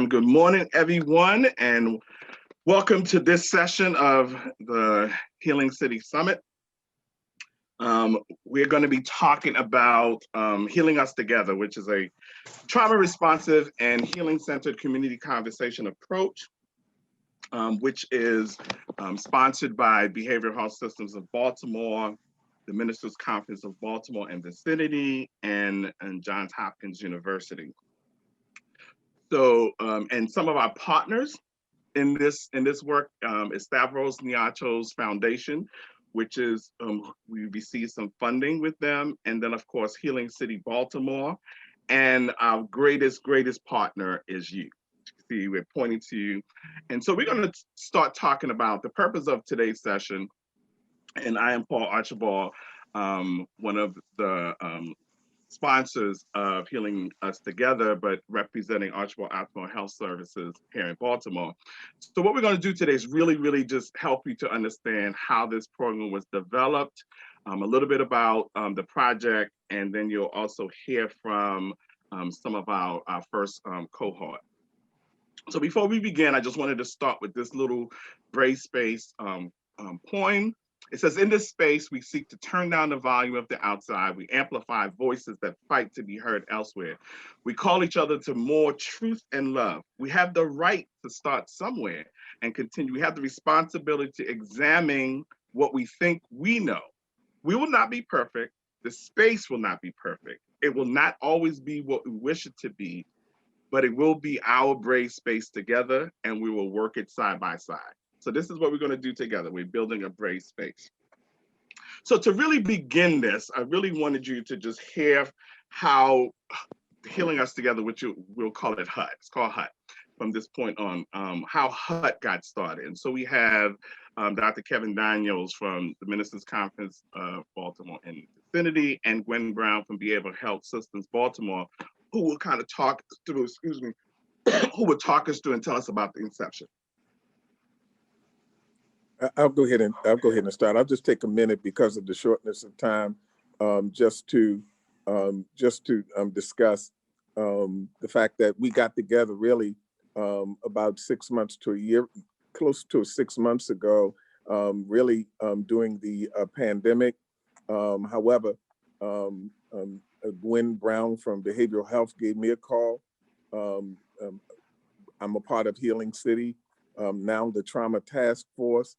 Good morning, everyone, and welcome to this session of the Healing City Summit. We're going to be talking about Healing Us Together, which is a trauma-responsive and healing-centered community conversation approach, which is sponsored by Behavioral Health Systems of Baltimore, the Ministers Conference of Baltimore and Vicinity, and Johns Hopkins University. So, and some of our partners in this work is Stavros Niarchos Foundation, which is we received some funding with them, and then of course Healing City Baltimore, and our greatest partner is you. See, we're pointing to you, and so we're going to start talking about the purpose of today's session. And I am Paul Archibald, one of the sponsors of Healing Us Together, but representing Archibald Optimal Health Services here in Baltimore. So what we're going to do today is really just help you to understand how this program was developed, a little bit about the project, and then you'll also hear from some of our first cohort. So before we begin, I just wanted to start with this little brave space poem. It says, in this space, we seek to turn down the volume of the outside. We amplify voices that fight to be heard elsewhere. We call each other to more truth and love. We have the right to start somewhere and continue. We have the responsibility to examine what we think we know. We will not be perfect. The space will not be perfect. It will not always be what we wish it to be, but it will be our brave space together, and we will work it side by side. So this is what we're going to do together. We're building a brave space. So to really begin this, I really wanted you to just hear how Healing Us Together, which we'll call it HUD. It's called HUD from this point on, how HUD got started. And so we have Dr. Kevin Daniels from the Ministers Conference of Baltimore and Vicinity, and Gwen Brown from Behavioral Health Systems Baltimore, who will kind of talk through, who will talk us through and tell us about the inception. I'll go ahead and start. I'll just take a minute because of the shortness of time, just to discuss the fact that we got together really about 6 months to a year, close to 6 months ago, really during the pandemic. However, Gwen Brown from Behavioral Health gave me a call. I'm a part of Healing City, now the Trauma Task Force.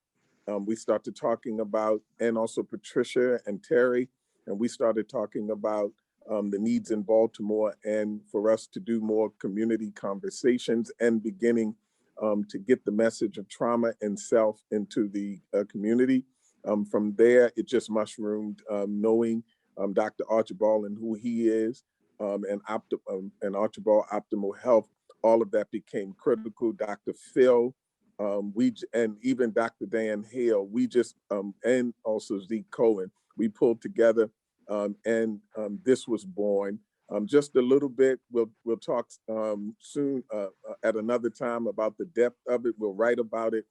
We started talking about, and also Patricia and Terry, and we started talking about the needs in Baltimore and for us to do more community conversations and beginning to get the message of trauma and self into the community. From there, it just mushroomed, knowing Dr. Archibald and who he is, and Archibald Optimal Health. All of that became critical. Dr. Phil, and even Dr. Dan Hale, and also Zeke Cohen, we pulled together, and this was born. Just a little bit, we'll talk soon at another time about the depth of it. We'll write about it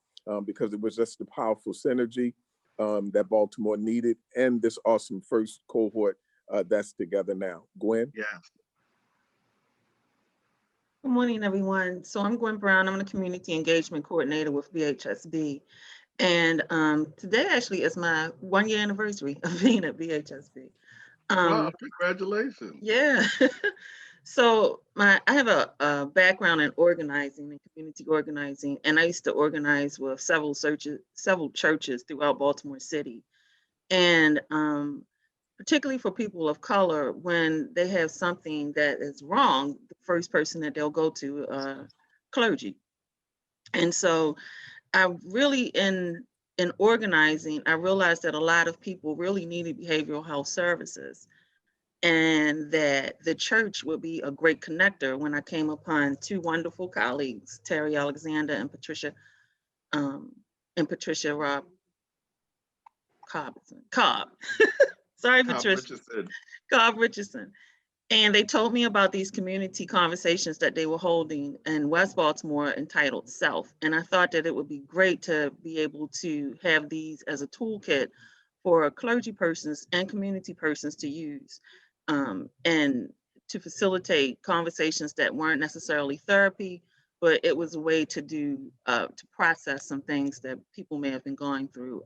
because it was just a powerful synergy that Baltimore needed, and this awesome first cohort that's together now. Gwen? Yeah. Good morning, everyone. So I'm Gwen Brown. I'm the Community Engagement Coordinator with BHSB. And today actually is my 1-year anniversary of being at BHSB. Wow, congratulations. Yeah. So I have a background in organizing and community organizing, and I used to organize with several churches throughout Baltimore City. And particularly for people of color, when they have something that is wrong, the first person that they'll go to, clergy. And so I really, in organizing, I realized that a lot of people really needed behavioral health services, and that the church would be a great connector when I came upon two wonderful colleagues, Terry Alexander and Patricia Rob Cobb. Sorry, Patricia. Cobb Richardson. And they told me about these community conversations that they were holding in West Baltimore entitled Self. And I thought that it would be great to be able to have these as a toolkit for clergy persons and community persons to use, and to facilitate conversations that weren't necessarily therapy, but it was a way to to process some things that people may have been going through,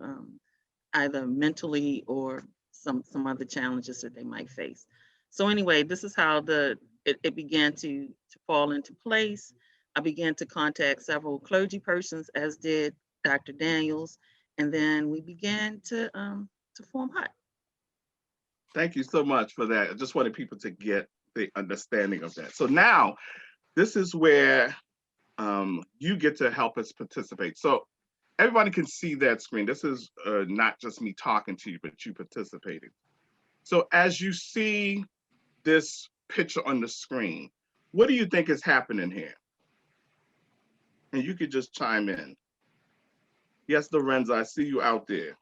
either mentally or some other challenges that they might face. So anyway, this is how it began to fall into place. I began to contact several clergy persons, as did Dr. Daniels, and then we began to form Hud. Thank you so much for that. I just wanted people to get the understanding of that. So now, this is where you get to help us participate. So everybody can see that screen. This is not just me talking to you, but you participating. So as you see this picture on the screen, what do you think is happening here? And you could just chime in. Yes, Lorenzo, I see you out there.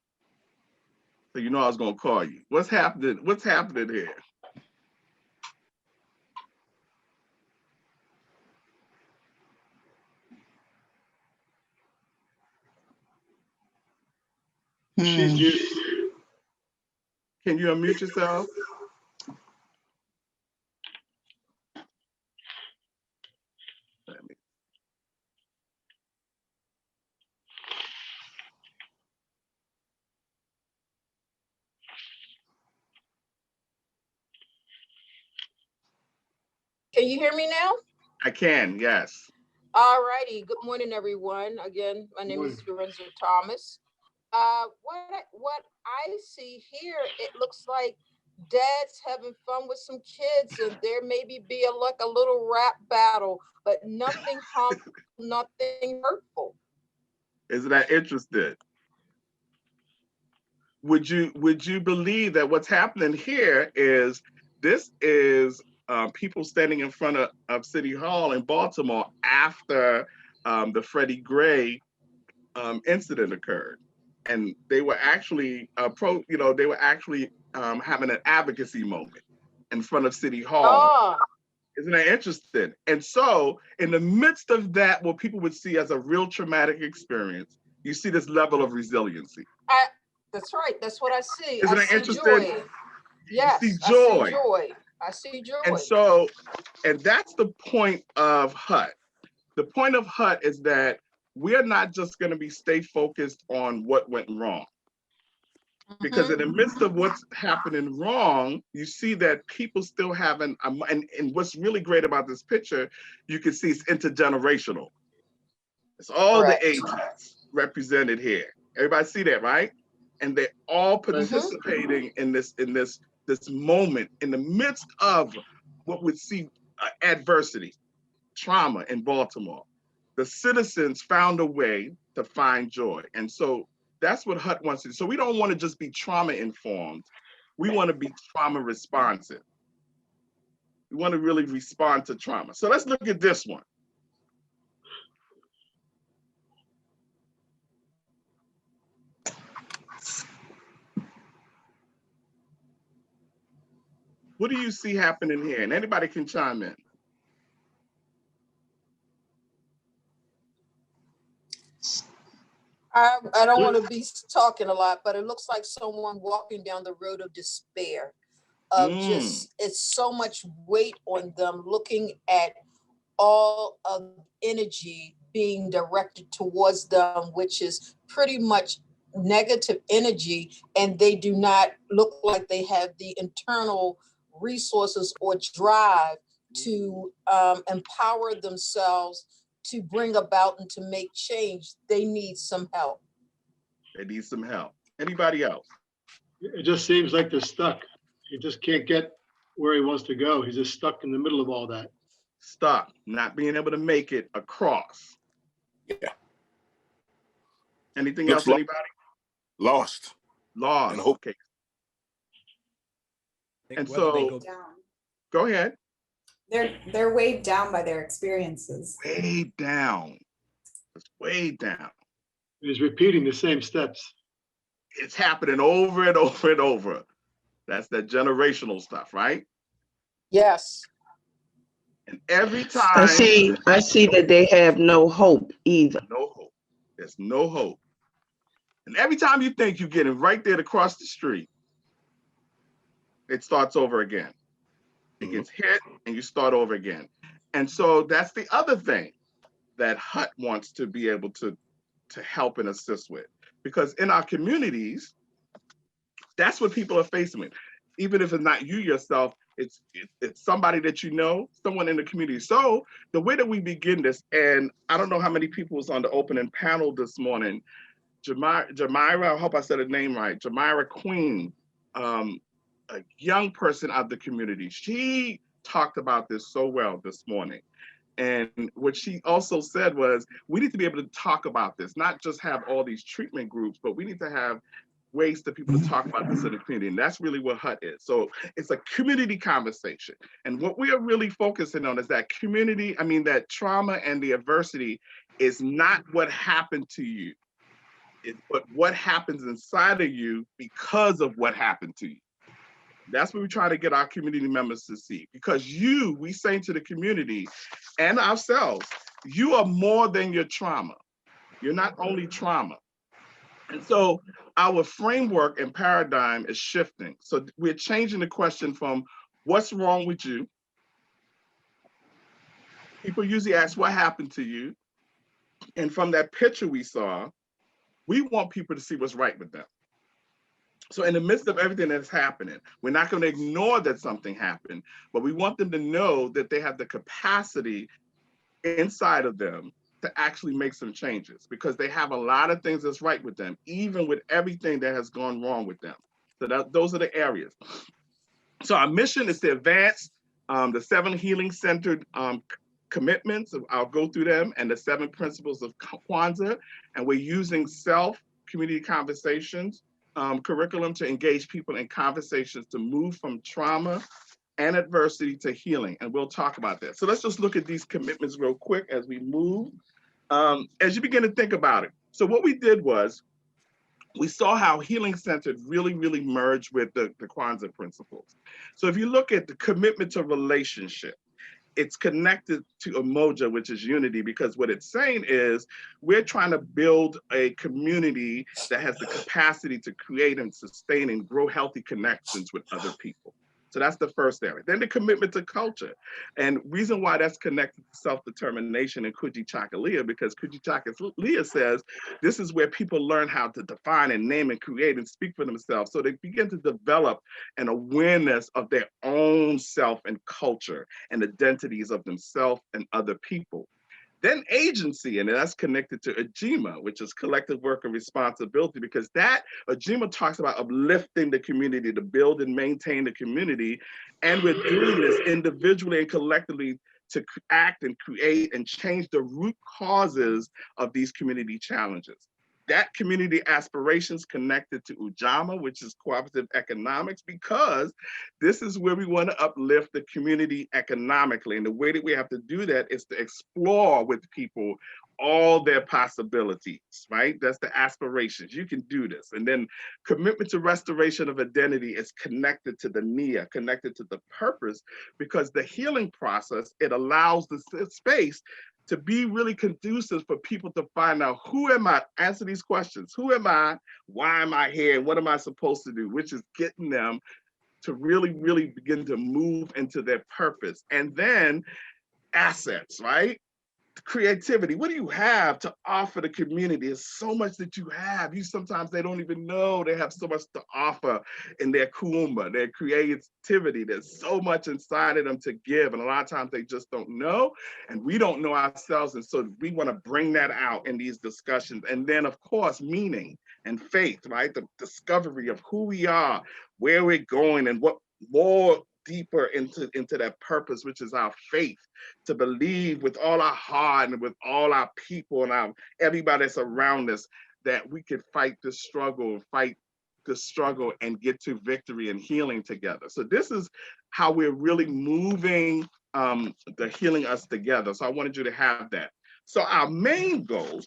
So you know I was gonna call you. What's happening? What's happening here? She's muted. Can you unmute yourself? Can you hear me now? I can, yes. All righty. Good morning, everyone. Again, my name is Lorenzo Thomas. What I see here, it looks like dad's having fun with some kids, and there maybe be like a little rap battle, but nothing harmful, nothing hurtful. Isn't that interesting? Would you believe that what's happening here is this is people standing in front of City Hall in Baltimore after the Freddie Gray incident occurred, and they were actually having an advocacy moment in front of City Hall. Oh. Isn't that interesting? And so in the midst of that, what people would see as a real traumatic experience, you see this level of resiliency. That's right. That's what I see. Isn't that interesting? Joy. Yes, you see joy. I see joy. I see joy. And that's the point of HUD. The point of HUD is that we're not just going to stay focused on what went wrong. Because in the midst of what's happening wrong, you see that people still having, and what's really great about this picture, you can see it's intergenerational. It's all Correct. the ages represented here. Everybody see that, right? And they're all participating in this moment in the midst of what would see adversity, trauma in Baltimore. The citizens found a way to find joy. And so that's what HUD wants to do. So we don't want to just be trauma informed. We want to be trauma responsive. We want to really respond to trauma. So let's look at this one. What do you see happening here? And anybody can chime in. I don't want to be talking a lot, but it looks like someone walking down the road of despair. It's so much weight on them, looking at all of energy being directed towards them, which is pretty much negative energy, and they do not look like they have the internal resources or drive to empower themselves to bring about and to make change. They need some help. They need some help. Anybody else? It just seems like they're stuck. He just can't get where he wants to go. He's just stuck in the middle of all that. Stuck, not being able to make it across. Yeah. Anything Looks else, anybody? Lost. Lost. And hope. Okay. And so, go ahead. They're weighed down by their experiences. Way down. It's way down. He's repeating the same steps. It's happening over and over and over. That's that generational stuff, right? Yes. And every time I see that they have no hope either. No hope. There's no hope. And every time you think you're getting right there to cross the street, it starts over again. It gets hit and you start over again. And so that's the other thing. that Hud wants to be able to help and assist with. Because in our communities, that's what people are facing with. Even if it's not you yourself, it's somebody that you know, someone in the community. So the way that we begin this, and I don't know how many people was on the opening panel this morning, Jamira, I hope I said her name right, Jamira Queen, a young person of the community. She talked about this so well this morning. And what she also said was, we need to be able to talk about this, not just have all these treatment groups, but we need to have ways for people to talk about this in the community. And that's really what Hud is. So it's a community conversation. And what we are really focusing on is that community, that trauma and the adversity is not what happened to you, but what happens inside of you because of what happened to you. That's what we try to get our community members to see. Because we say to the community and ourselves, you are more than your trauma. You're not only trauma. And so our framework and paradigm is shifting. So we're changing the question from what's wrong with you? People usually ask what happened to you? And from that picture we saw, we want people to see what's right with them. So in the midst of everything that's happening, we're not going to ignore that something happened, but we want them to know that they have the capacity inside of them to actually make some changes, because they have a lot of things that's right with them, even with everything that has gone wrong with them. So those are the areas. So our mission is to advance the 7 healing-centered commitments. I'll go through them, and the 7 principles of Kwanzaa. And we're using community conversations curriculum to engage people in conversations to move from trauma and adversity to healing. And we'll talk about that. So let's just look at these commitments real quick as we move. As you begin to think about it. So what we did was, we saw how healing centered really, really merged with the Kwanzaa principles. So if you look at the commitment to relationship, it's connected to Umoja, which is unity, because what it's saying is we're trying to build a community that has the capacity to create and sustain and grow healthy connections with other people. So that's the first area. Then the commitment to culture. And reason why that's connected to self-determination and Kujichagulia, because Kujichagulia says this is where people learn how to define and name and create and speak for themselves. So they begin to develop an awareness of their own self and culture and identities of themselves and other people. Then agency, and that's connected to Ajima, which is collective work and responsibility, because that Ajima talks about uplifting the community, to build and maintain the community. And we're doing this individually and collectively to act and create and change the root causes of these community challenges. That community aspirations connected to Ujamaa, which is cooperative economics, because this is where we want to uplift the community economically. And the way that we have to do that is to explore with people all their possibilities, right? That's the aspirations. You can do this. And then commitment to restoration of identity is connected to the Nia, connected to the purpose, because the healing process, it allows the space to be really conducive for people to find out, who am I? Answer these questions. Who am I? Why am I here? What am I supposed to do? Which is getting them to really, really begin to move into their purpose. And then assets, right? Creativity. What do you have to offer the community? There's so much that you have. Sometimes they don't even know they have so much to offer in their kuumba, their creativity. There's so much inside of them to give. And a lot of times they just don't know, and we don't know ourselves. And so we want to bring that out in these discussions. And then of course, meaning and faith, right? The discovery of who we are, where we're going, and what more deeper into that purpose, which is our faith, to believe with all our heart and with all our people and everybody that's around us, that we could fight the struggle and get to victory and healing together. So this is how we're really moving the healing us together. So I wanted you to have that. So our main goal,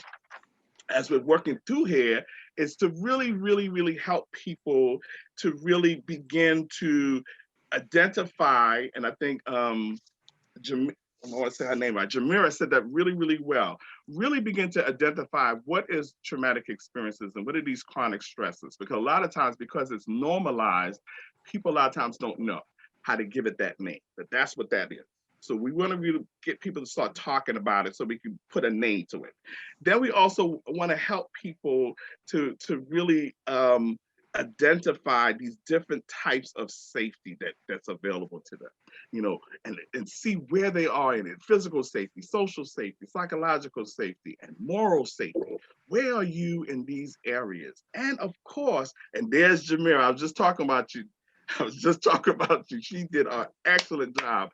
as we're working through here, is to really, really, really help people to really begin to identify, and I think I want to say her name right, Jamira said that really, really well. Really begin to identify what is traumatic experiences and what are these chronic stresses, because a lot of times, because it's normalized, people a lot of times don't know how to give it that name, but that's what that is. So we want to really get people to start talking about it so we can put a name to it. Then we also want to help people to really identify these different types of safety that's available to them, you know, and see where they are in it: physical safety, social safety, psychological safety, and moral safety. Where are you in these areas? And of course, and there's Jamira, I was just talking about you. She did an excellent job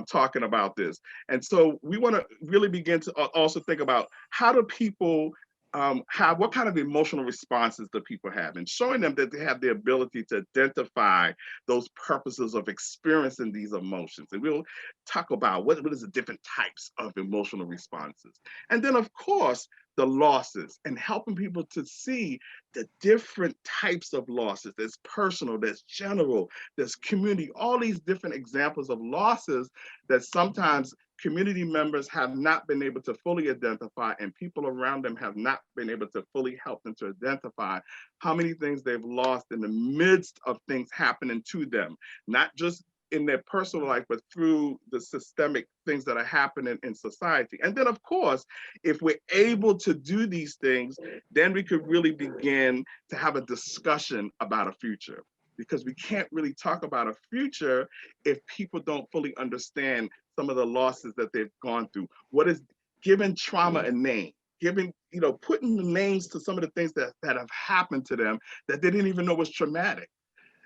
talking about this. And so we want to really begin to also think about how do people have, what kind of emotional responses do people have, and showing them that they have the ability to identify those purposes of experiencing these emotions. And we'll talk about what is the different types of emotional responses. And then of course, the losses, and helping people to see the different types of losses. There's personal, there's general, there's community, all these different examples of losses that sometimes community members have not been able to fully identify, and people around them have not been able to fully help them to identify how many things they've lost in the midst of things happening to them, not just in their personal life, but through the systemic things that are happening in society. And then of course, if we're able to do these things, then we could really begin to have a discussion about a future, because we can't really talk about a future if people don't fully understand some of the losses that they've gone through. What is giving trauma a name, giving, you know, putting the names to some of the things that have happened to them that they didn't even know was traumatic.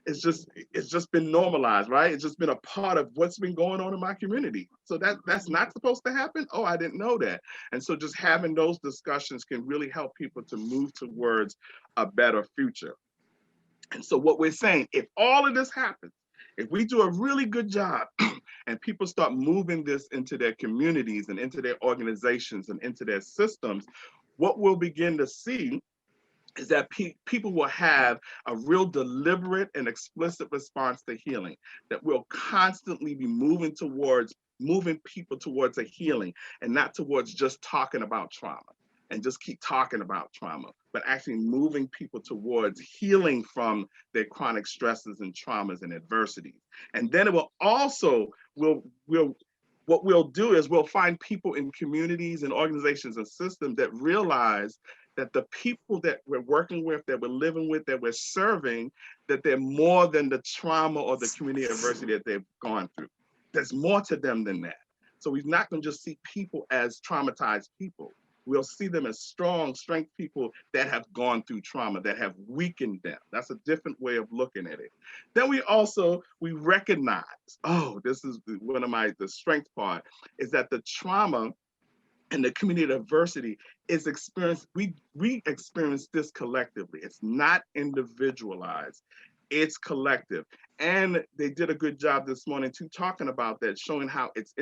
It's just been normalized, right? It's just been a part of what's been going on in my community. So that's not supposed to happen. Oh, I didn't know that. And so just having those discussions can really help people to move towards a better future. And so what we're saying, if all of this happens, if we do a really good job and people start moving this into their communities and into their organizations and into their systems, what we'll begin to see is that people will have a real deliberate and explicit response to healing, that we'll constantly be moving people towards a healing, and not towards just talking about trauma and just keep talking about trauma, but actually moving people towards healing from their chronic stresses and traumas and adversities. And then it will also, what we'll do is we'll find people in communities and organizations and systems that realize that the people that we're working with, that we're living with, that we're serving, that they're more than the trauma or the community adversity that they've gone through. There's more to them than that. So we're not going to just see people as traumatized people. We'll see them as strength people that have gone through trauma, that have weakened them. That's a different way of looking at it. Then we recognize, oh, this is one of the strength part, is that the trauma and the community adversity is experienced, we experience this collectively. It's not individualized, it's collective. And they did a good job this morning too, talking about that, showing how it's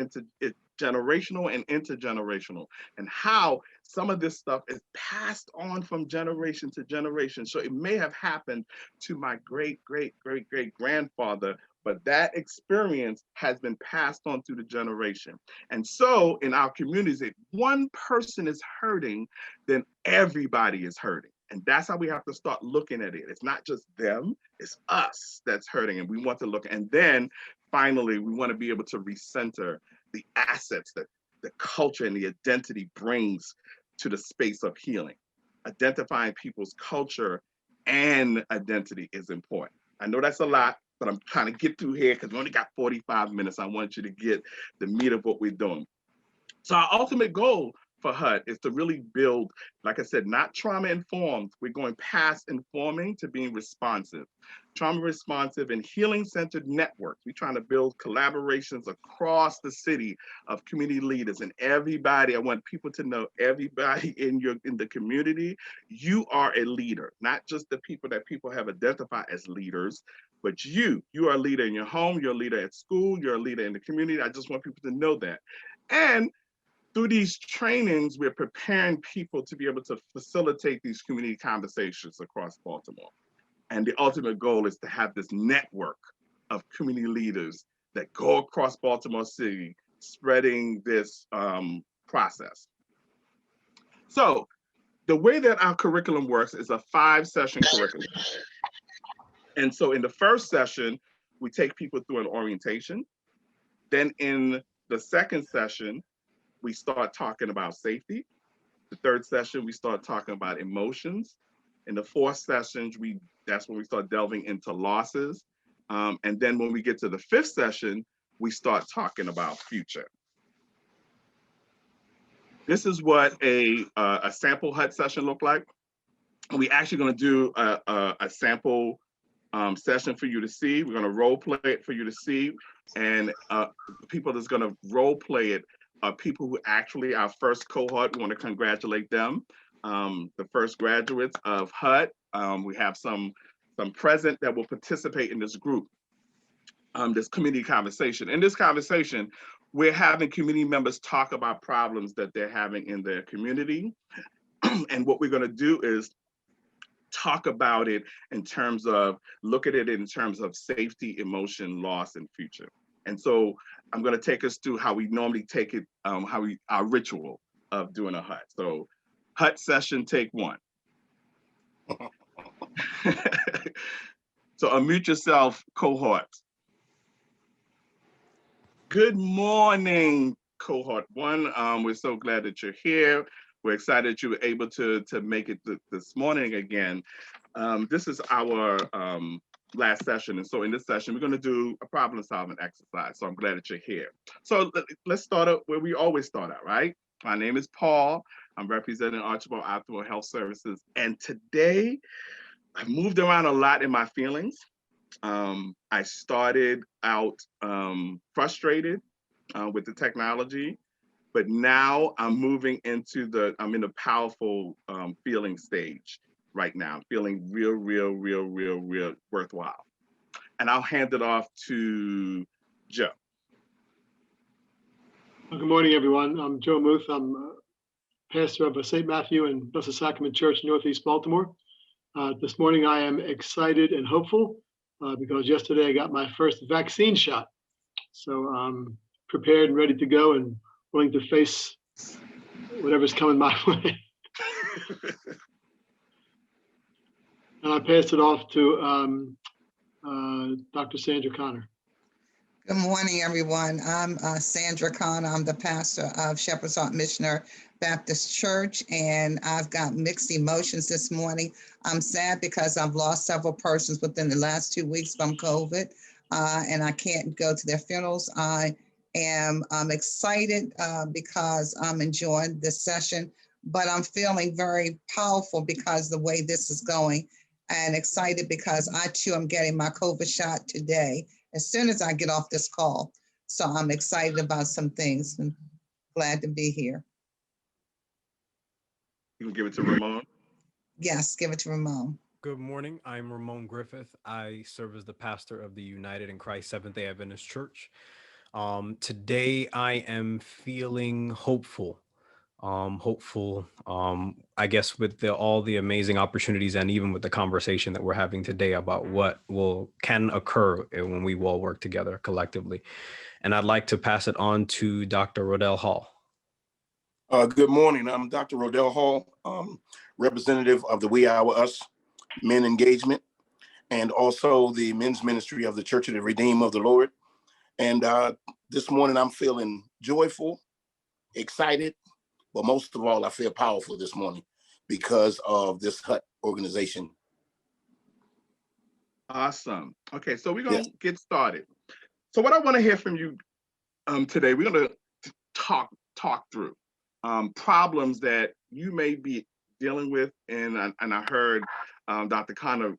generational and intergenerational, and how some of this stuff is passed on from generation to generation. So it may have happened to my great grandfather, but that experience has been passed on through the generation. And so in our communities, if one person is hurting, then everybody is hurting. And that's how we have to start looking at it. It's not just them, it's us that's hurting. And we want to look, and then finally, we want to be able to recenter the assets that the culture and the identity brings to the space of healing. Identifying people's culture and identity is important. I know that's a lot, but I'm trying to get through here because we only got 45 minutes. I want you to get the meat of what we're doing. So our ultimate goal for HUD is to really build, like I said, not trauma informed. We're going past informing to being responsive. Trauma responsive and healing centered networks. We're trying to build collaborations across the city of community leaders and everybody. I want people to know, everybody in the community, you are a leader, not just the people that people have identified as leaders, but you are a leader in your home, you're a leader at school, you're a leader in the community. I just want people to know that. And through these trainings, we're preparing people to be able to facilitate these community conversations across Baltimore. And the ultimate goal is to have this network of community leaders that go across Baltimore City, spreading this process. So the way that our curriculum works is a 5-session curriculum. And so in the first session, we take people through an orientation. Then in The second session, we start talking about safety. The third session, we start talking about emotions. In the fourth session, that's when we start delving into losses. And then when we get to the fifth session, we start talking about future. This is what a sample Hud session look like. And we actually going to do a sample session for you to see. We're going to role play it for you to see. And people that's going to role play it are people who actually, our first cohort, we want to congratulate them. The first graduates of HUD. We have some present that will participate in this group, this community conversation. In this conversation, we're having community members talk about problems that they're having in their community. And what we're going to do is talk about it in terms of, look at it in terms of safety, emotion, loss, and future. And so I'm going to take us through how we normally take it, our ritual of doing a HUD. So HUD session, take one. So unmute yourself, cohort. Good morning, cohort one. We're so glad that you're here. We're excited that you were able to make it this morning again. This is our last session. And so in this session, we're going to do a problem solving exercise. So I'm glad that you're here. So let's start out where we always start out, right? My name is Paul. I'm representing Archibald Optimal Health Services. And today, I've moved around a lot in my feelings. I started out frustrated with the technology, but now I'm moving into I'm in a powerful feeling stage right now. I'm feeling real worthwhile. And I'll hand it off to Joe. Well, good morning, everyone. I'm Joe Muth. I'm pastor of St. Matthew and Blessed Sacrament Church, Northeast Baltimore. This morning, I am excited and hopeful because yesterday I got my first vaccine shot. So I'm prepared and ready to go and willing to face whatever's coming my way. And I pass it off to Dr. Sandra Connor. Good morning, everyone. I'm Sandra Connor. I'm the pastor of Shepherd's Heart Missionary Baptist Church, and I've got mixed emotions this morning. I'm sad because I've lost several persons within the last 2 weeks from COVID, and I can't go to their funerals. I'm excited because I'm enjoying this session, but I'm feeling very powerful because the way this is going, and excited because I too am getting my COVID shot today as soon as I get off this call. So I'm excited about some things and glad to be here. You can give it to Ramon. Yes, give it to Ramon. Good morning. I'm Ramon Griffith. I serve as the pastor of the United in Christ Seventh-day Adventist Church. Today I am feeling hopeful. I guess with all the amazing opportunities and even with the conversation that we're having today about what can occur when we all work together collectively. And I'd like to pass it on to Dr. Rodell Hall. Good morning. I'm Dr. Rodell Hall, representative of the We Our Us Men Engagement, and also the men's ministry of the Church of the Redeemed of the Lord. And this morning I'm feeling joyful, excited, but most of all, I feel powerful this morning because of this HUD organization. Awesome. Okay, so we're going to get started. So what I want to hear from you today, we're going to talk through problems that you may be dealing with. And I heard Dr. Connor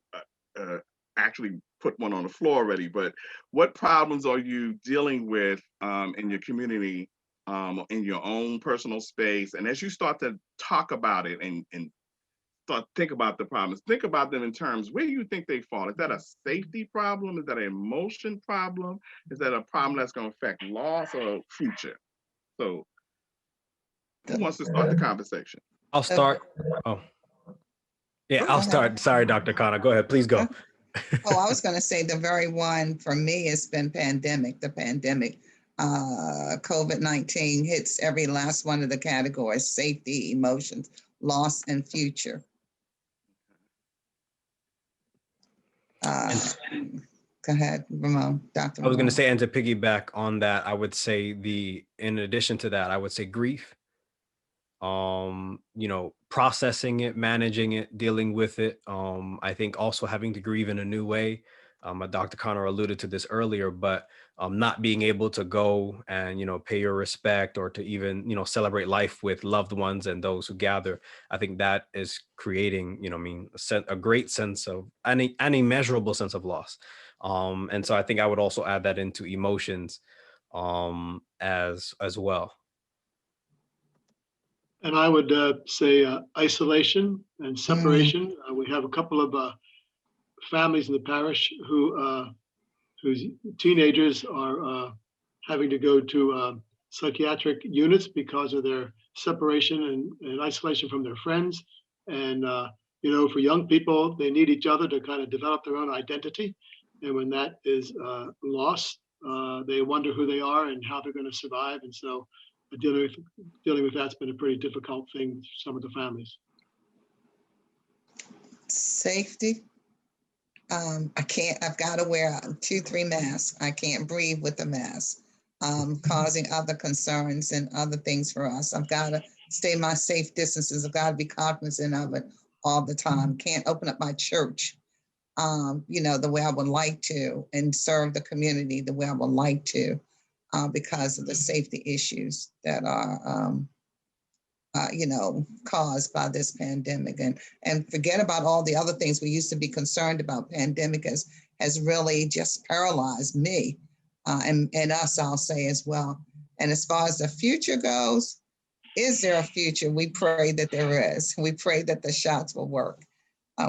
actually put one on the floor already, but what problems are you dealing with in your community, in your own personal space? And as you start to talk about it and start think about the problems, think about them in terms, where do you think they fall? Is that a safety problem? Is that an emotion problem? Is that a problem that's going to affect loss or future? So who wants to start the conversation? I'll start. Oh, yeah, I'll start. Sorry, Dr. Connor. Go ahead. Please go. Oh, I was going to say the very one for me has been pandemic. The pandemic, COVID-19 hits every last one of the categories: safety, emotions, loss, and future. Go ahead, Ramon, Dr. I was going Ramon. to say, and to piggyback on that, I would say in addition to that, I would say grief, processing it, managing it, dealing with it. I think also having to grieve in a new way. Dr. Connor alluded to this earlier, but not being able to go and, pay your respect or to even, celebrate life with loved ones and those who gather. I think that is creating, a great sense of an immeasurable sense of loss. And so I think I would also add that into emotions as well. And I would say isolation and separation. We have a couple of families in the parish whose teenagers are having to go to psychiatric units because of their separation and isolation from their friends. And, for young people, they need each other to kind of develop their own identity. And when that is lost, they wonder who they are and how they're going to survive. And so dealing with that's been a pretty difficult thing for some of the families. Safety. I've got to wear 2-3 masks. I can't breathe with the mask, causing other concerns and other things for us. I've got to stay my safe distances. I've got to be cognizant of it all the time. Can't open up my church, the way I would like to and serve the community the way I would like to because of the safety issues that are caused by this pandemic, and forget about all the other things we used to be concerned about. Pandemic has really just paralyzed me and us, I'll say as well. And as far as the future goes, is there a future? We pray that there is. We pray that the shots will work.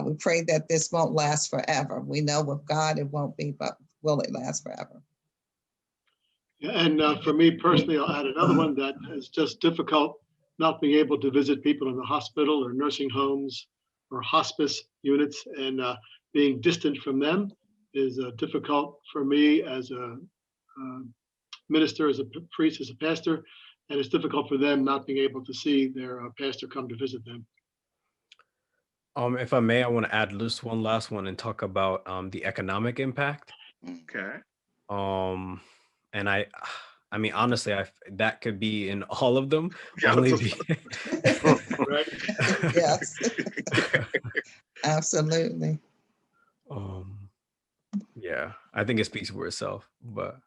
We pray that this won't last forever. We know with God it won't be, but will it last forever? Yeah, and for me personally, I'll add another one that is just difficult, not being able to visit people in the hospital or nursing homes or hospice units, and being distant from them is difficult for me as a minister, as a priest, as a pastor, and it's difficult for them not being able to see their pastor come to visit them. If I may, I want to add just one last one and talk about the economic impact. Okay. And I mean, honestly, that could be in all of them. Yeah. Right? Yes, absolutely. Yeah, I think it speaks for itself, but.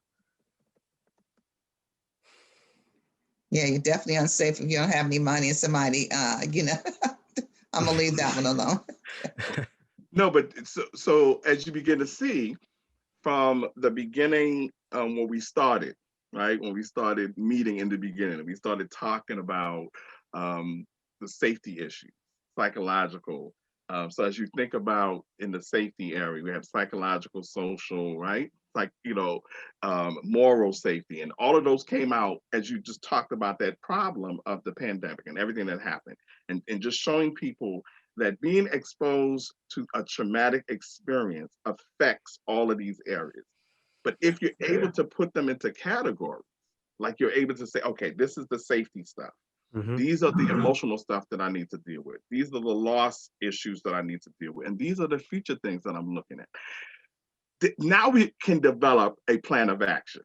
Yeah, you're definitely unsafe if you don't have any money and somebody, I'm gonna leave that one alone. No, but so as you begin to see from the beginning, when we started, right? When we started meeting in the beginning, we started talking about the safety issues, psychological. So as you think about in the safety area, we have psychological, social, right? Like, moral safety. And all of those came out as you just talked about that problem of the pandemic and everything that happened. And just showing people that being exposed to a traumatic experience affects all of these areas. But if you're able to put them into categories, like you're able to say, okay, this is the safety stuff. Mm-hmm. These are the emotional stuff that I need to deal with. These are the loss issues that I need to deal with. And these are the future things that I'm looking at. Now we can develop a plan of action.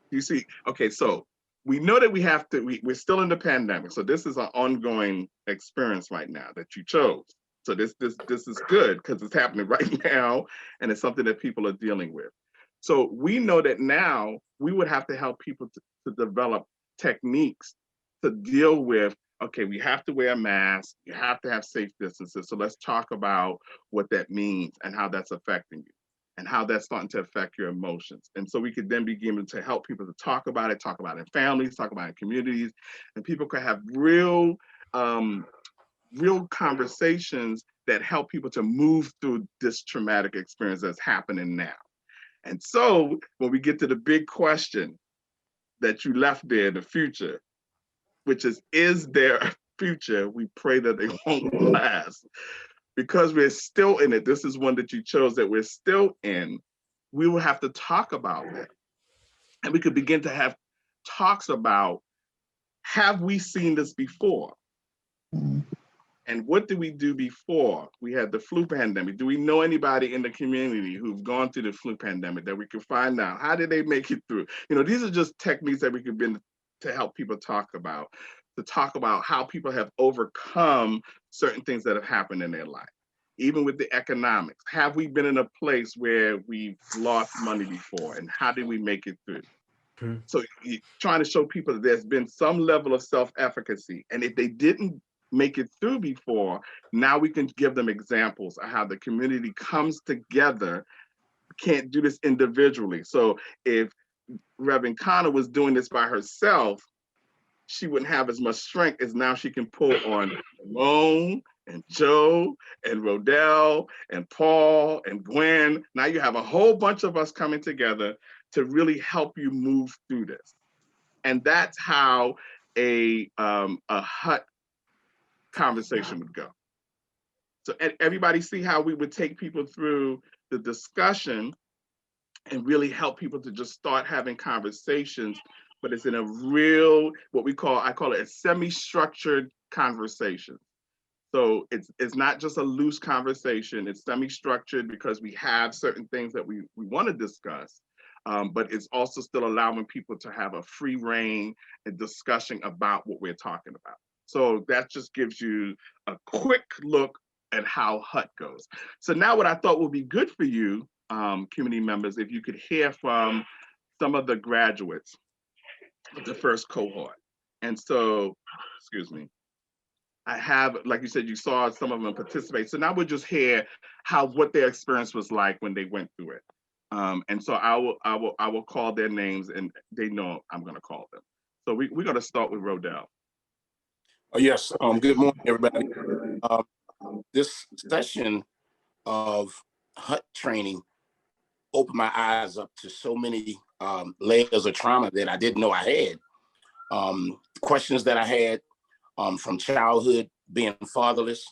You see, okay, so we know that we have to, we're still in the pandemic. So this is an ongoing experience right now that you chose. So this is good because it's happening right now and it's something that people are dealing with. So we know that now we would have to help people to develop techniques to deal with, okay, we have to wear a mask, you have to have safe distances. So let's talk about what that means and how that's affecting you and how that's starting to affect your emotions. And so we could then begin to help people to talk about it in families, talk about it in communities, and people could have real conversations that help people to move through this traumatic experience that's happening now. And so when we get to the big question that you left there in the future, which is there a future? We pray that they won't last. Because we're still in it, this is one that you chose that we're still in, we will have to talk about it. And we could begin to have talks about, have we seen this before? And what did we do before we had the flu pandemic? Do we know anybody in the community who've gone through the flu pandemic that we can find out? How did they make it through? You know, these are just techniques that we could bring to help people talk about how people have overcome certain things that have happened in their life. Even with the economics, have we been in a place where we've lost money before, and how did we make it through? So trying to show people that there's been some level of self-efficacy, and if they didn't make it through before, now we can give them examples of how the community comes together. Can't do this individually. So if Reverend Connor was doing this by herself, she wouldn't have as much strength as now she can pull on Ramon and Joe and Rodell and Paul and Gwen. Now you have a whole bunch of us coming together to really help you move through this. And that's how a Hud conversation would go. So everybody see how we would take people through the discussion and really help people to just start having conversations, but it's in a real, I call it a semi-structured conversation. So it's not just a loose conversation, it's semi-structured because we have certain things that we want to discuss, but it's also still allowing people to have a free reign and discussion about what we're talking about. So that just gives you a quick look at how Hud goes. So now what I thought would be good for you, community members, if you could hear from some of the graduates of the first cohort. And so, excuse me, I have, like you said, you saw some of them participate. So now we'll just hear what their experience was like when they went through it. And so I will call their names, and they know I'm going to call them. So we're going to start with Rodell. Oh, yes. Good morning, everybody. This session of Hud training opened my eyes up to so many layers of trauma that I didn't know I had. Questions that I had from childhood, being fatherless,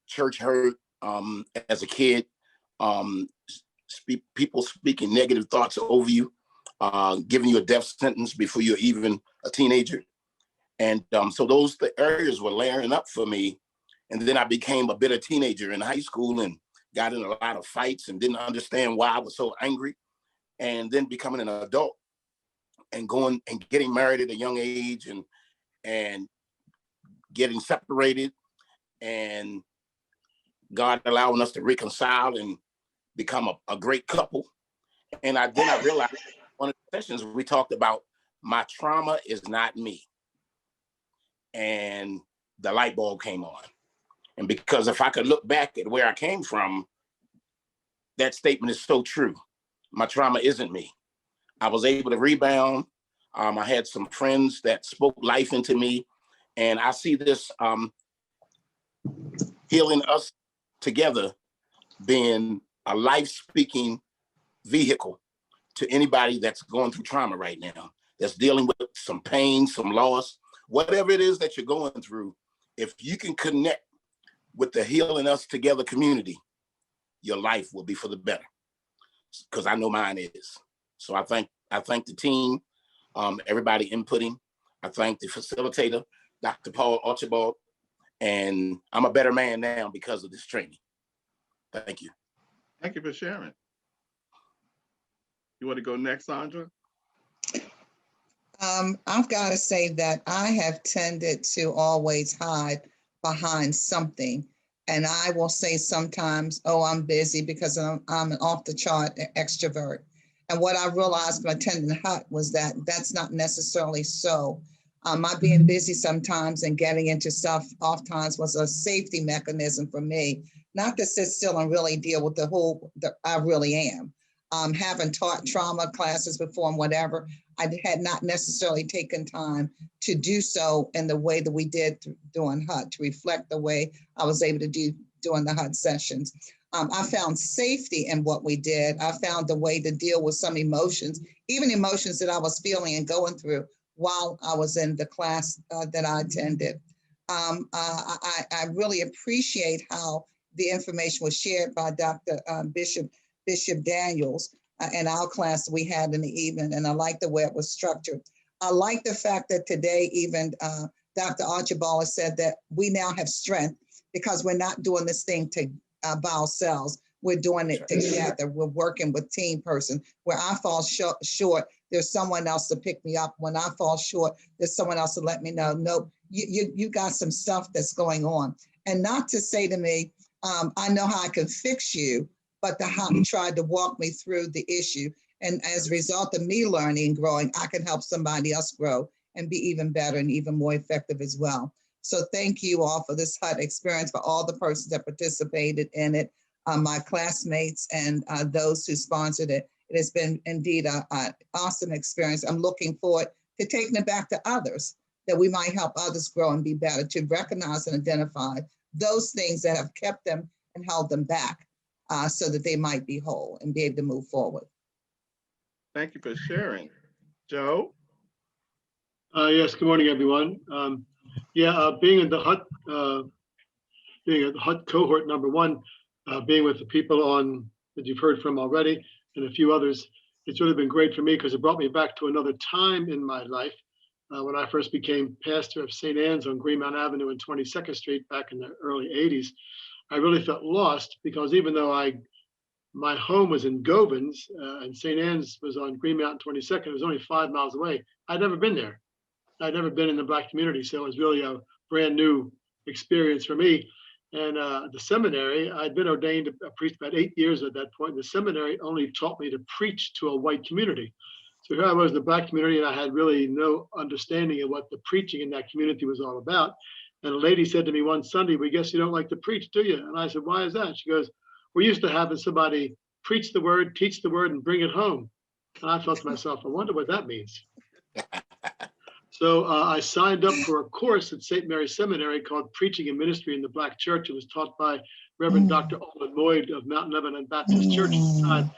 church hurt as a kid, people speaking negative thoughts over you, giving you a death sentence before you're even a teenager. And so those areas were layering up for me. And then I became a bitter teenager in high school and got in a lot of fights and didn't understand why I was so angry. And then becoming an adult and going and getting married at a young age and getting separated, and God allowing us to reconcile and become a great couple. And then I realized one of the sessions we talked about, my trauma is not me. And the light bulb came on. And because if I could look back at where I came from, that statement is so true. My trauma isn't me. I was able to rebound. I had some friends that spoke life into me. And I see this healing us together being a life-speaking vehicle to anybody that's going through trauma right now, that's dealing with some pain, some loss, whatever it is that you're going through. If you can connect with the Healing Us Together community, your life will be for the better, because I know mine is. So I thank the team, everybody inputting. I thank the facilitator, Dr. Paul Archibald, and I'm a better man now because of this training. Thank you. Thank you for sharing. You want to go next, Sandra? I've got to say that I have tended to always hide behind something. And I will say sometimes, oh, I'm busy because I'm an off the chart extrovert. And what I realized from attending Hud was that that's not necessarily so. My being busy sometimes and getting into stuff oftentimes was a safety mechanism for me, not to sit still and really deal with who I really am. Having taught trauma classes before and whatever, I had not necessarily taken time to do so in the way that we did during Hud, to reflect the way I was able to do during the Hud sessions. I found safety in what we did. I found a way to deal with some emotions, even emotions that I was feeling and going through while I was in the class that I attended. I really appreciate how the information was shared by Dr. Bishop Daniels in our class we had in the evening, and I like the way it was structured. I like the fact that today even Dr. Archibald said that we now have strength because we're not doing this thing by ourselves. We're doing it together. We're working with team person. Where I fall short, there's someone else to pick me up. When I fall short, there's someone else to let me know, nope, you got some stuff that's going on. And not to say to me, I know how I can fix you, but the how tried to walk me through the issue. And as a result of me learning and growing, I can help somebody else grow and be even better and even more effective as well. So thank you all for this HUD experience, for all the persons that participated in it, my classmates and those who sponsored it. It has been indeed an awesome experience. I'm looking forward to taking it back to others, that we might help others grow and be better, to recognize and identify those things that have kept them and held them back, so that they might be whole and be able to move forward. Thank you for sharing. Joe? Yes, good morning, everyone. Being in the HUD cohort number one, being with the people that you've heard from already and a few others, it's really been great for me because it brought me back to another time in my life when I first became pastor of St. Anne's on Greenmount Avenue and 22nd Street back in the early 80s. I really felt lost because even though my home was in Govans and St. Anne's was on Greenmount and 22nd, it was only 5 miles away. I'd never been there. I'd never been in the Black community, so it was really a brand new experience for me. And the seminary, I'd been ordained a priest about 8 years at that point. The seminary only taught me to preach to a white community. So here I was in the Black community, and I had really no understanding of what the preaching in that community was all about. And a lady said to me one Sunday, "We guess you don't like to preach, do you?" And I said, "Why is that?" She goes, "We're used to having somebody preach the word, teach the word, and bring it home." And I thought to myself, I wonder what that means. So I signed up for a course at St. Mary's Seminary called Preaching and Ministry in the Black Church. It was taught by Reverend Dr. Olin Lloyd of Mount Lebanon Baptist Church at the time.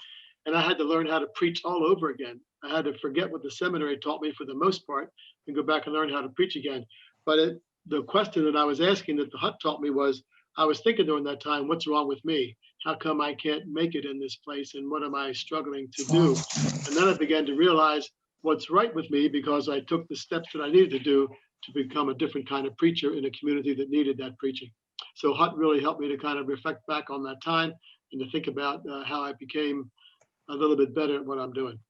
And I had to learn how to preach all over again. I had to forget what the seminary taught me for the most part and go back and learn how to preach again. But the question that I was asking that the HUD taught me was, I was thinking during that time, what's wrong with me? How come I can't make it in this place? And what am I struggling to do? And then I began to realize what's right with me because I took the steps that I needed to do to become a different kind of preacher in a community that needed that preaching. So HUD really helped me to kind of reflect back on that time and to think about how I became a little bit better at what I'm doing.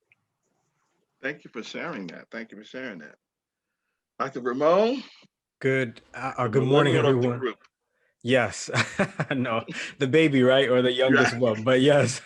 Thank you for sharing that. Thank you for sharing that. Dr. Ramon? Good morning, everyone. Yes, no, the baby, right? Or the youngest one, but yes.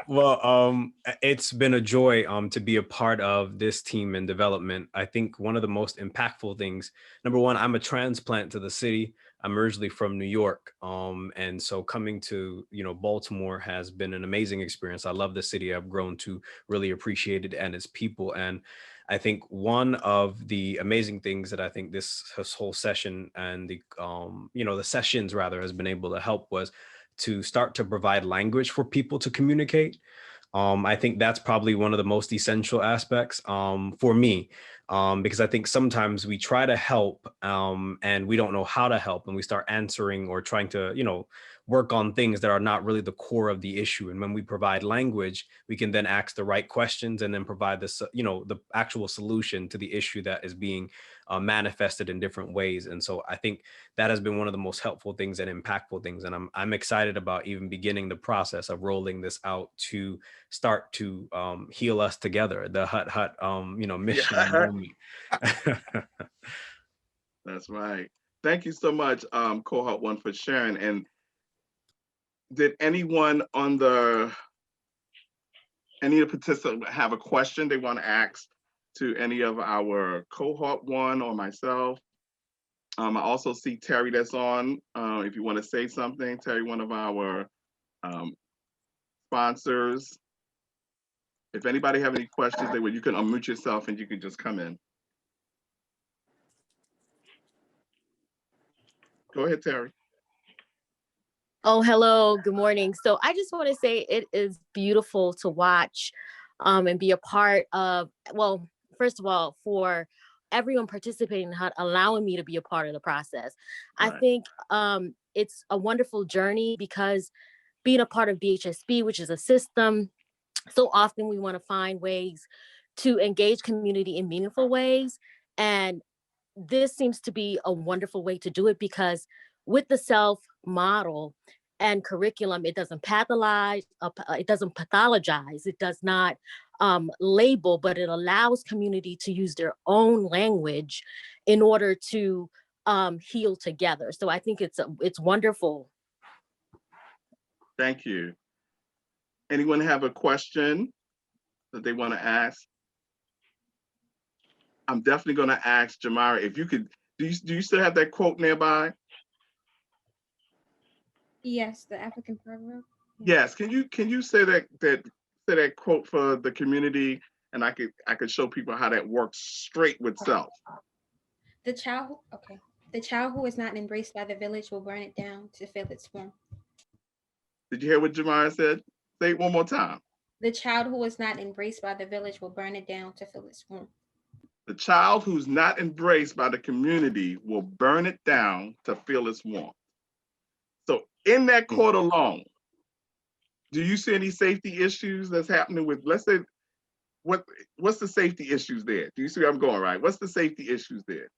Well, it's been a joy to be a part of this team and development. I think one of the most impactful things, number one, I'm a transplant to the city. I'm originally from New York. And so coming to, Baltimore has been an amazing experience. I love the city. I've grown to really appreciate it and its people. And I think one of the amazing things that I think this whole session and the sessions rather has been able to help was to start to provide language for people to communicate. I think that's probably one of the most essential aspects for me, because I think sometimes we try to help and we don't know how to help, and we start answering or trying to, work on things that are not really the core of the issue. And when we provide language, we can then ask the right questions and then provide this, the actual solution to the issue that is being manifested in different ways. And so I think that has been one of the most helpful things and impactful things. And I'm excited about even beginning the process of rolling this out to start to heal us together, the HUD, mission. Yeah. That's right. Thank you so much, Cohort 1, for sharing. And did anyone on any of the participants have a question they want to ask to any of our Cohort 1 or myself? I also see Terry that's on. If you want to say something, Terry, one of our sponsors. If anybody have any questions, you can unmute yourself and you can just come in. Go ahead, Terry. Oh, hello, good morning. So I just want to say it is beautiful to watch and be a part of, well, first of all, for everyone participating in HUD, allowing me to be a part of the process. Right. I think it's a wonderful journey because being a part of BHSB, which is a system, so often we want to find ways to engage community in meaningful ways. And this seems to be a wonderful way to do it because with the self model and curriculum, it doesn't pathologize, it does not label, but it allows community to use their own language in order to heal together. So I think it's wonderful. Thank you. Anyone have a question that they want to ask? I'm definitely going to ask Jamara if you could. Do you still have that quote nearby? Yes, the African proverb. Yes. Can you say that quote for the community, and I could show people how that works straight with self. The child who is not embraced by the village will burn it down to feel its warmth. Did you hear what Jamara said? Say it one more time. The child who is not embraced by the village will burn it down to feel its warmth. The child who's not embraced by the community will burn it down to feel its warmth. So in that quote alone, do you see any safety issues that's happening with, let's say, what's the safety issues there? Do you see where I'm going, right? What's the safety issues there?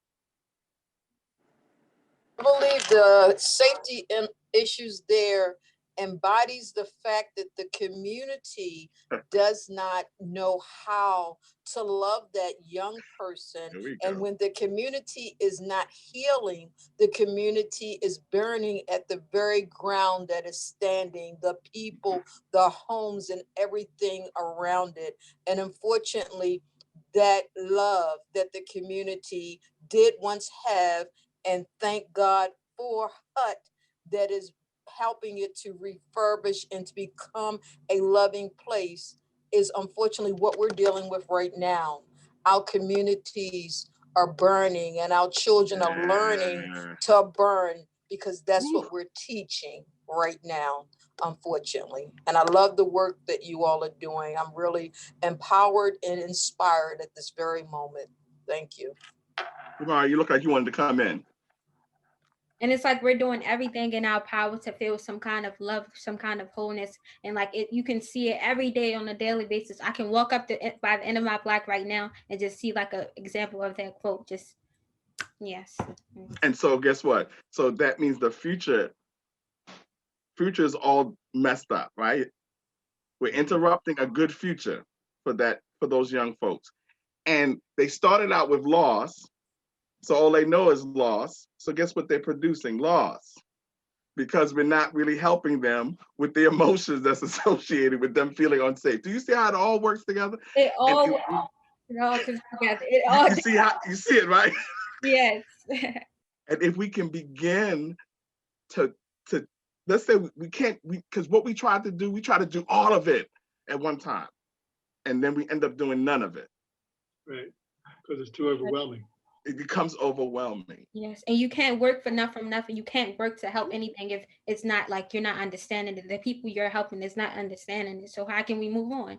I believe the safety issues there embodies the fact that the community does not know how to love that young person. And when the community is not healing, the community is burning at the very ground that is standing, the people, the homes, and everything around it. And unfortunately, that love that the community did once have, and thank God for Hud that is helping it to refurbish and to become a loving place, is unfortunately what we're dealing with right now. Our communities are burning and our children are learning to burn because that's what we're teaching right now, unfortunately. And I love the work that you all are doing. I'm really empowered and inspired at this very moment. Thank you. Jamara, you look like you wanted to come in. And it's like we're doing everything in our power to feel some kind of love, some kind of wholeness. And like you can see it every day on a daily basis. I can walk up by the end of my block right now and just see like an example of that quote. Just, yes. And so guess what? So that means the future is all messed up, right? We're interrupting a good future for those young folks. And they started out with loss. So all they know is loss. So guess what they're producing? Loss. Because we're not really helping them with the emotions that's associated with them feeling unsafe. Do you see how it all works together? It all comes together. You see it, right? Yes. And if we can begin to let's say because what we try to do all of it at one time. And then we end up doing none of it. Right, because it's too overwhelming. It becomes overwhelming. Yes, and you can't work for nothing. You can't work to help anything if it's not like you're not understanding it. The people you're helping is not understanding it. So how can we move on?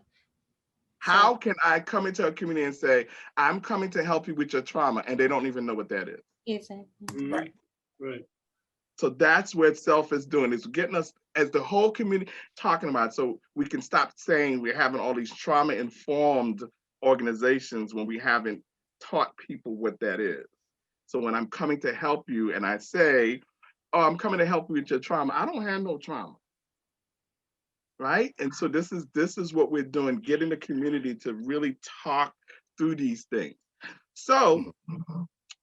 How can I come into a community and say, I'm coming to help you with your trauma, and they don't even know what that is? Exactly. Right. Right. So that's what self is doing, is getting us as the whole community talking about it, so we can stop saying we're having all these trauma-informed organizations when we haven't taught people what that is. So when I'm coming to help you and I say, oh, I'm coming to help you with your trauma, I don't have no trauma. Right? And so this is what we're doing, getting the community to really talk through these things. So,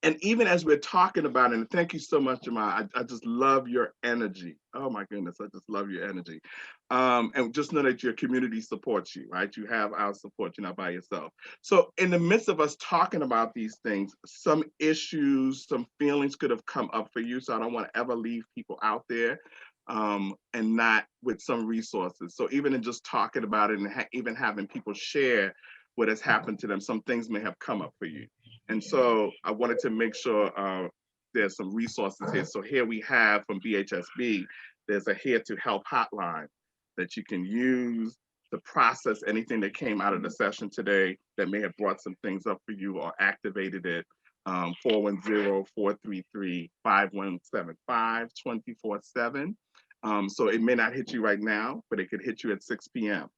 and even as we're talking about it, and thank you so much, Jamal, I just love your energy. Oh my goodness, I just love your energy. And just know that your community supports you, right? You have our support, you're not by yourself. So in the midst of us talking about these things, some issues, some feelings could have come up for you. So I don't want to ever leave people out there and not with some resources. So even in just talking about it and even having people share what has happened to them, some things may have come up for you. And so I wanted to make sure there's some resources here. So here we have from BHSB, there's a Here to Help hotline that you can use to process anything that came out of the session today that may have brought some things up for you or activated it. 410-433-5175, 24/7. So it may not hit you right now, but it could hit you at 6 p.m.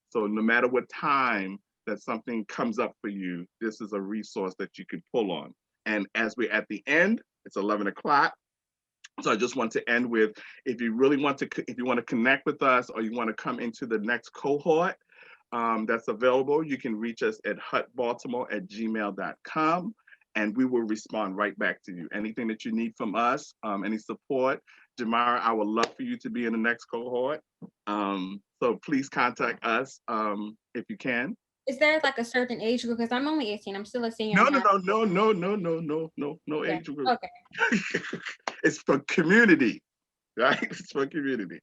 So no matter what time that something comes up for you, this is a resource that you can pull on. And as we're at the end, it's 11 o'clock. So I just want to end with, if you really want to, if you want to connect with us or you want to come into the next cohort that's available, you can reach us at hudbaltimore@gmail.com, and we will respond right back to you. Anything that you need from us, any support, Jamara, I would love for you to be in the next cohort. So please contact us if you can. Is there like a certain age group? Because I'm only 18. I'm still a senior. No, in high no, school. no Yeah. age group. Okay. It's for community, right? It's for community.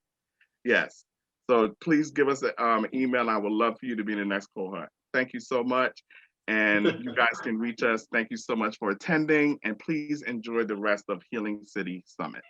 Yes. So please give us an email. I would love for you to be in the next cohort. Thank you so much. And you guys can reach us. Thank you so much for attending. And please enjoy the rest of Healing City Summit.